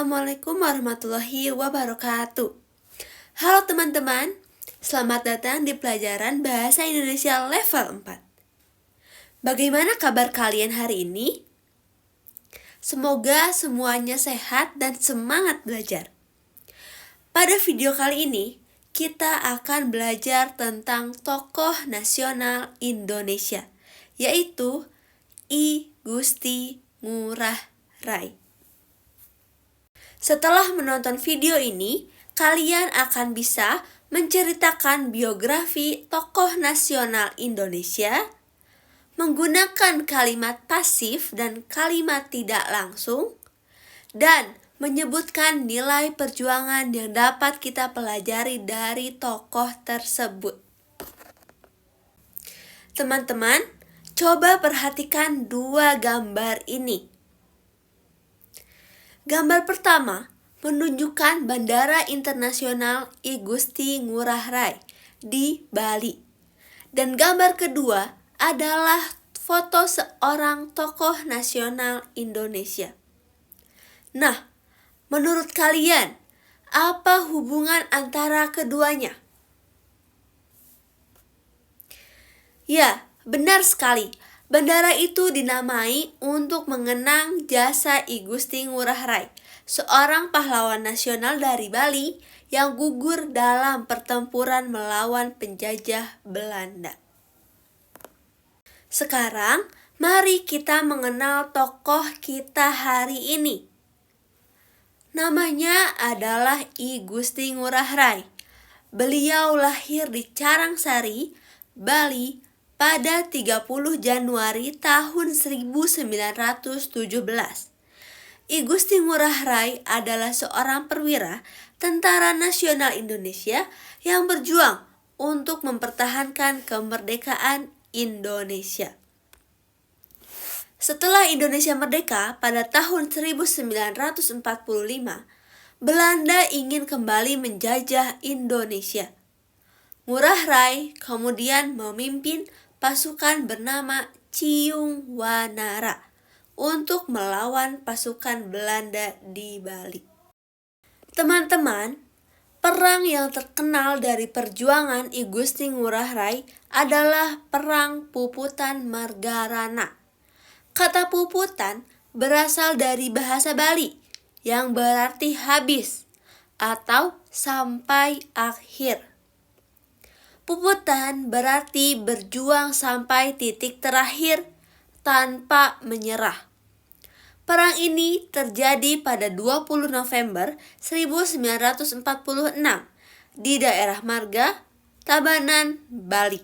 Assalamualaikum warahmatullahi wabarakatuh. Halo teman-teman, selamat datang di pelajaran Bahasa Indonesia level 4. Bagaimana kabar kalian hari ini? Semoga semuanya sehat dan semangat belajar. Pada video kali ini, kita akan belajar tentang tokoh nasional Indonesia, yaitu I Gusti Ngurah Rai. Setelah menonton video ini, kalian akan bisa menceritakan biografi tokoh nasional Indonesia, menggunakan kalimat pasif dan kalimat tidak langsung, dan menyebutkan nilai perjuangan yang dapat kita pelajari dari tokoh tersebut. Teman-teman, coba perhatikan dua gambar ini. Gambar pertama menunjukkan Bandara Internasional I Gusti Ngurah Rai di Bali. Dan gambar kedua adalah foto seorang tokoh nasional Indonesia. Nah, menurut kalian, apa hubungan antara keduanya? Ya, benar sekali. Bandara itu dinamai untuk mengenang jasa I Gusti Ngurah Rai, seorang pahlawan nasional dari Bali yang gugur dalam pertempuran melawan penjajah Belanda. Sekarang, mari kita mengenal tokoh kita hari ini. Namanya adalah I Gusti Ngurah Rai. Beliau lahir di Carangsari, Bali, pada 30 Januari tahun 1917. I Gusti Ngurah Rai adalah seorang perwira Tentara Nasional Indonesia yang berjuang untuk mempertahankan kemerdekaan Indonesia. Setelah Indonesia merdeka pada tahun 1945, Belanda ingin kembali menjajah Indonesia. Ngurah Rai kemudian memimpin pasukan bernama Ciung Wanara untuk melawan pasukan Belanda di Bali. Teman-teman, perang yang terkenal dari perjuangan I Gusti Ngurah Rai adalah Perang Puputan Margarana. Kata puputan berasal dari bahasa Bali yang berarti habis atau sampai akhir. Puputan berarti berjuang sampai titik terakhir tanpa menyerah. Perang ini terjadi pada 20 November 1946 di daerah Marga, Tabanan, Bali.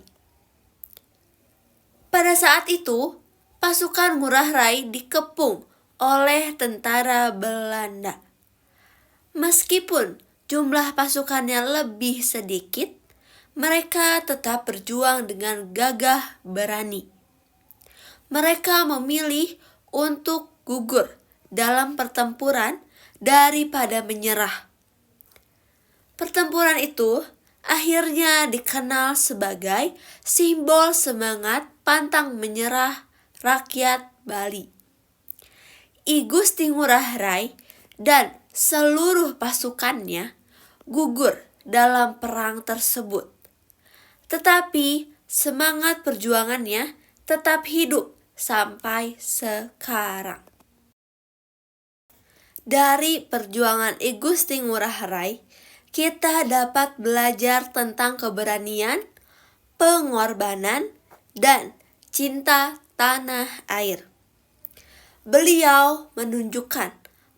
Pada saat itu, pasukan Ngurah Rai dikepung oleh tentara Belanda. Meskipun jumlah pasukannya lebih sedikit, mereka tetap berjuang dengan gagah berani. Mereka memilih untuk gugur dalam pertempuran daripada menyerah. Pertempuran itu akhirnya dikenal sebagai simbol semangat pantang menyerah rakyat Bali. I Gusti Ngurah Rai dan seluruh pasukannya gugur dalam perang tersebut. Tetapi semangat perjuangannya tetap hidup sampai sekarang. Dari perjuangan I Gusti Ngurah Rai, kita dapat belajar tentang keberanian, pengorbanan, dan cinta tanah air. Beliau menunjukkan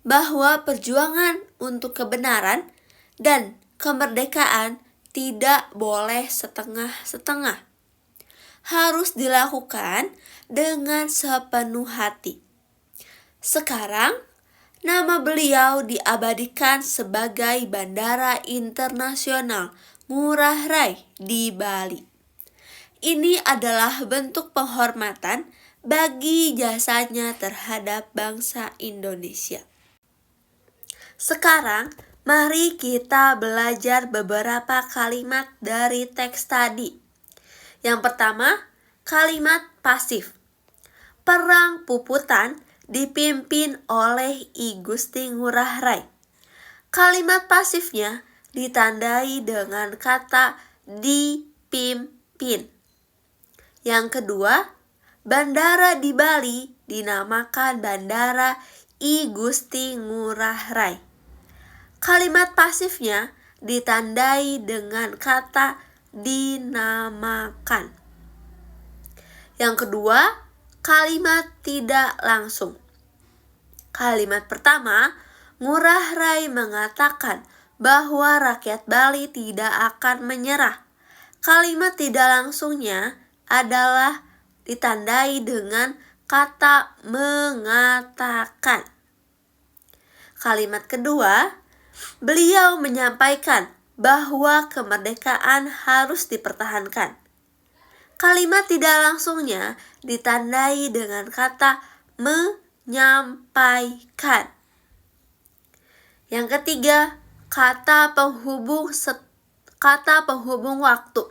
bahwa perjuangan untuk kebenaran dan kemerdekaan tidak boleh setengah-setengah. Harus dilakukan dengan sepenuh hati. Sekarang, nama beliau diabadikan sebagai Bandara Internasional Ngurah Rai di Bali. Ini adalah bentuk penghormatan bagi jasanya terhadap bangsa Indonesia. Sekarang, mari kita belajar beberapa kalimat dari teks tadi. Yang pertama, kalimat pasif. Perang Puputan dipimpin oleh I Gusti Ngurah Rai. Kalimat pasifnya ditandai dengan kata dipimpin. Yang kedua, bandara di Bali dinamakan Bandara I Gusti Ngurah Rai. Kalimat pasifnya ditandai dengan kata dinamakan. Yang kedua, kalimat tidak langsung. Kalimat pertama, Ngurah Rai mengatakan bahwa rakyat Bali tidak akan menyerah. Kalimat tidak langsungnya adalah ditandai dengan kata mengatakan. Kalimat kedua, beliau menyampaikan bahwa kemerdekaan harus dipertahankan. Kalimat tidak langsungnya ditandai dengan kata menyampaikan. Yang ketiga, kata penghubung waktu.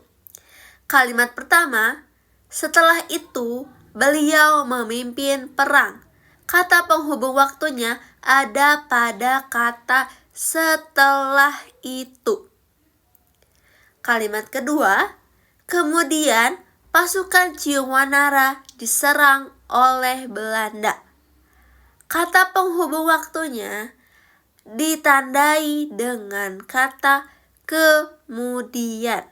Kalimat pertama, setelah itu beliau memimpin perang. Kata penghubung waktunya ada pada kata setelah itu. Kalimat kedua, kemudian pasukan Ciumanara diserang oleh Belanda. Kata penghubung waktunya ditandai dengan kata kemudian.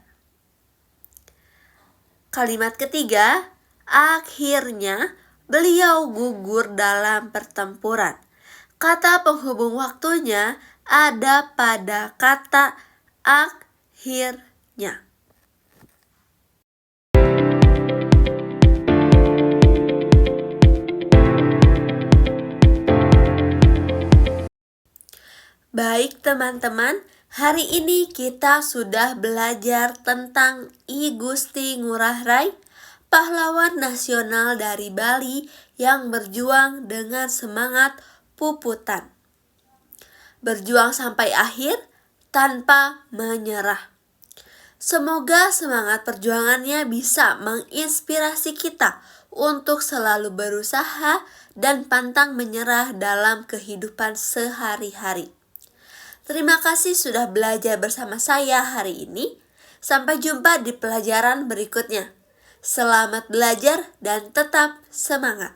Kalimat ketiga, akhirnya beliau gugur dalam pertempuran. Kata penghubung waktunya ada pada kata akhirnya. Baik teman-teman, hari ini kita sudah belajar tentang I Gusti Ngurah Rai, pahlawan nasional dari Bali yang berjuang dengan semangat puputan. Berjuang sampai akhir tanpa menyerah. Semoga semangat perjuangannya bisa menginspirasi kita untuk selalu berusaha dan pantang menyerah dalam kehidupan sehari-hari. Terima kasih sudah belajar bersama saya hari ini. Sampai jumpa di pelajaran berikutnya. Selamat belajar dan tetap semangat.